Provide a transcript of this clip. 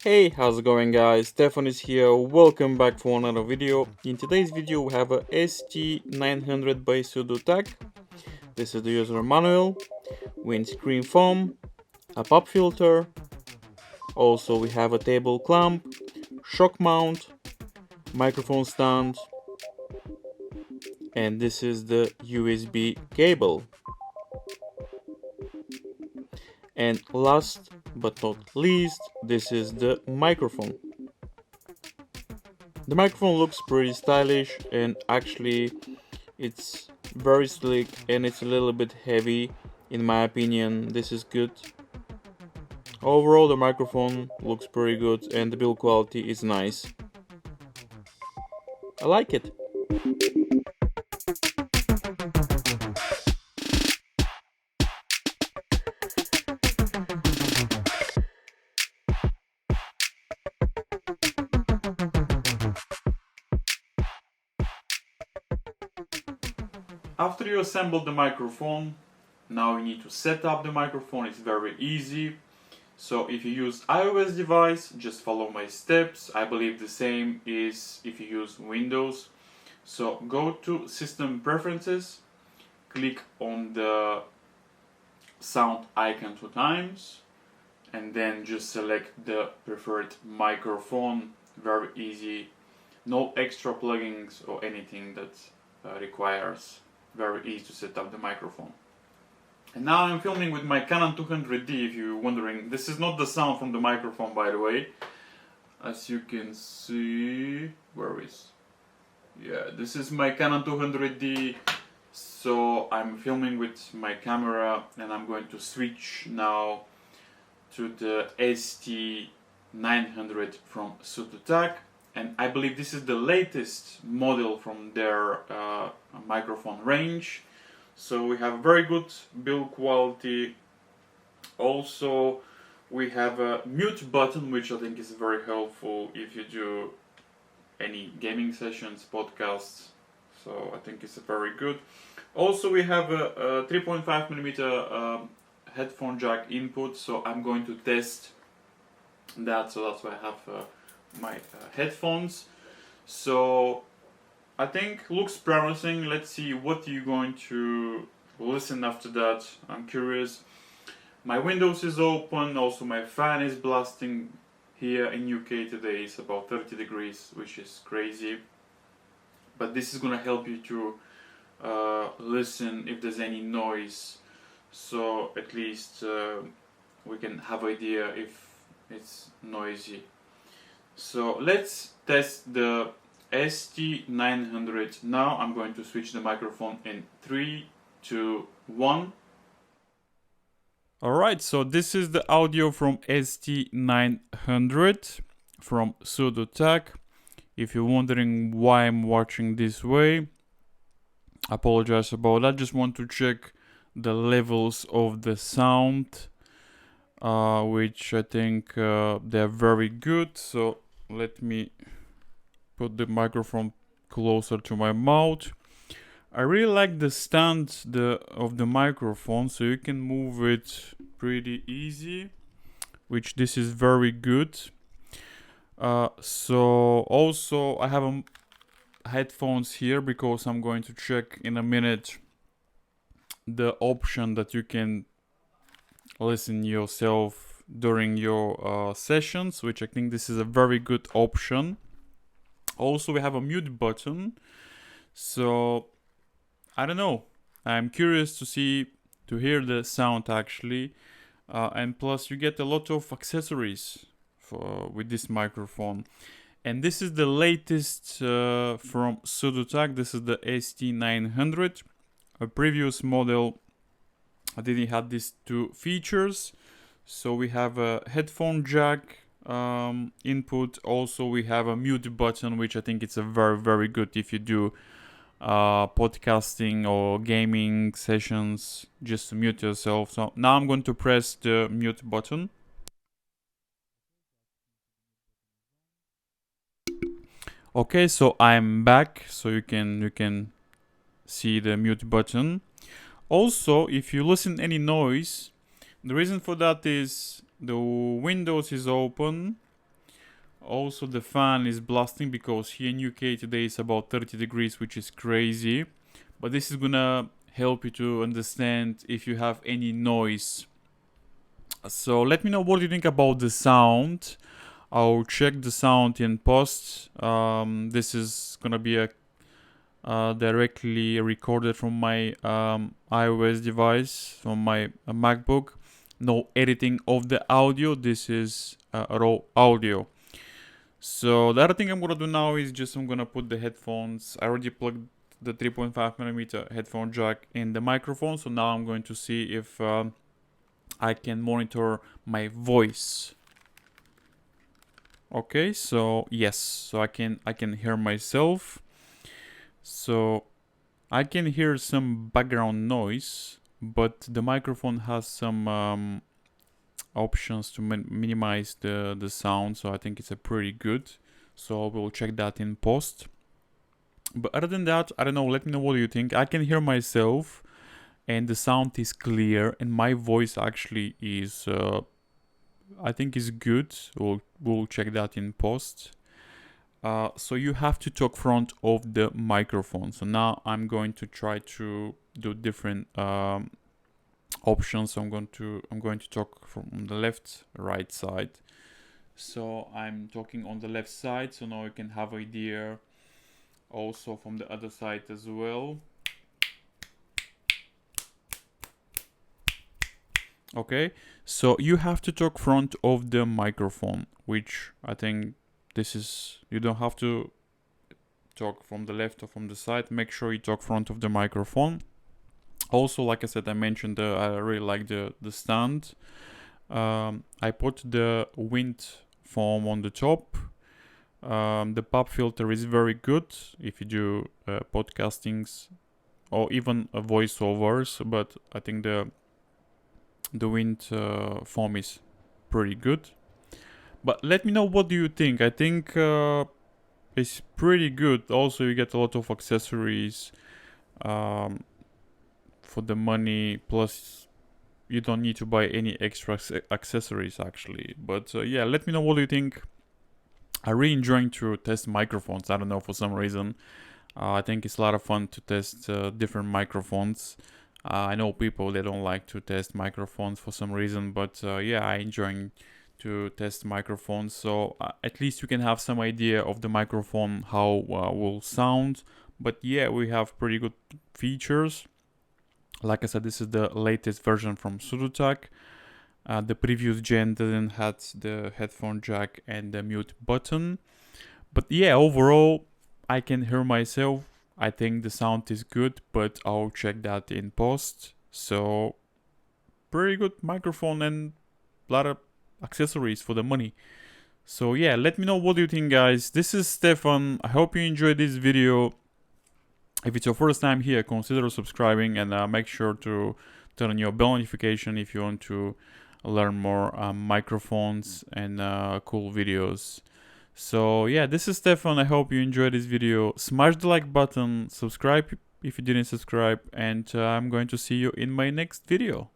Hey, how's it going guys? Stefan is here, welcome back for another video. In today's video we have a ST900 by Sudotack. This is the user manual, windscreen foam, a pop filter, also we have a table clamp, shock mount, microphone stand, and this is the USB cable. And last but not least, this is the microphone. The microphone looks pretty stylish and actually it's very slick and it's a little bit heavy. In my opinion, this is good. Overall, the microphone looks pretty good and the build quality is nice. I like it. After you assemble the microphone, now you need to set up the microphone. It's very easy. So if you use iOS device, just follow my steps. I believe the same is if you use Windows. So go to System Preferences, click on the sound icon 2 times, and then just select the preferred microphone. Very easy, no extra plugins or anything that requires. Very easy to set up the microphone. And now I'm filming with my Canon 200D. If you're wondering, this is not the sound from the microphone, by the way. As you can see, this is my Canon 200D. So I'm filming with my camera and I'm going to switch now to the ST900 from Sudotack. And I believe this is the latest model from their microphone range. So we have very good build quality. Also, we have a mute button, which I think is very helpful if you do any gaming sessions, podcasts. So I think it's very good. Also, we have a 3.5mm headphone jack input. So I'm going to test that. So that's why I have my headphones. So I think looks promising. Let's see what you're going to listen after that. I'm curious. My windows is open, also my fan is blasting. Here in UK today is about 30 degrees, which is crazy. But this is gonna help you to listen if there's any noise, so at least we can have idea if it's noisy. So let's test the ST900. Now I'm going to switch the microphone in 3, 2, 1. Alright, so this is the audio from ST900 from Sudotack. If you're wondering why I'm watching this way, I apologize about that. Just want to check the levels of the sound, which I think they're very good. So let me put the microphone closer to my mouth. I really like the stand of the microphone, so you can move it pretty easy, which this is very good. So also I have headphones here because I'm going to check in a minute the option that you can listen yourself during your sessions, which I think this is a very good option. Also, we have a mute button. So I don't know. I'm curious to hear the sound actually, and plus you get a lot of accessories with this microphone. And this is the latest from Sudotack. This is the ST900. A previous model I didn't have these two features. So we have a headphone jack input. Also we have a mute button, which I think it's a very good if you do podcasting or gaming sessions, just to mute yourself. So now I'm going to press the mute button. Okay, so I'm back, so you can see the mute button. Also, if you listen any noise, the reason for that is the Windows is open, Also, the fan is blasting because here in UK today is about 30 degrees, which is crazy. But this is gonna help you to understand if you have any noise. So let me know what you think about the sound. I'll check the sound in post. This is gonna be directly recorded from my iOS device, from my MacBook. No editing of the audio. This is raw audio. So the other thing I'm gonna do now is I'm gonna put the headphones. I already plugged the 3.5mm headphone jack in the microphone. So now I'm going to see if I can monitor my voice. Okay, so yes, so I can hear myself. So I can hear some background noise, but the microphone has some options to minimize the sound, so I think it's a pretty good. So we'll check that in post. But other than that, I don't know, let me know what you think. I can hear myself and the sound is clear and my voice actually is I think is good. We'll check that in post. So you have to talk front of the microphone. So now I'm going to try to do different options. I'm going to talk from the left, right side. So I'm talking on the left side. So now you can have idea also from the other side as well. Okay, so you have to talk front of the microphone, which I think this is, you don't have to talk from the left or from the side. Make sure you talk front of the microphone. Also, like I said, I mentioned I really like the stand. I put the wind foam on the top. The pop filter is very good if you do podcastings or even voiceovers, but I think the wind foam is pretty good. But let me know what do you think. I think it's pretty good. Also, you get a lot of accessories for the money, plus you don't need to buy any extra accessories actually. But yeah, let me know what do you think. I really enjoying to test microphones. I don't know, for some reason I think it's a lot of fun to test different microphones. I know people, they don't like to test microphones for some reason, but yeah, I enjoying to test microphones. So at least you can have some idea of the microphone, how will sound. But yeah, we have pretty good features. Like I said, this is the latest version from Sudotack. The previous gen didn't have the headphone jack and the mute button. But yeah, overall, I can hear myself. I think the sound is good, but I'll check that in post. So, pretty good microphone and a lot of accessories for the money. So yeah, let me know what you think, guys. This is Stefan. I hope you enjoyed this video. If it's your first time here, consider subscribing and make sure to turn on your bell notification if you want to learn more microphones and cool videos. So yeah, this is Stefan. I hope you enjoyed this video. Smash the like button, subscribe if you didn't subscribe, and I'm going to see you in my next video.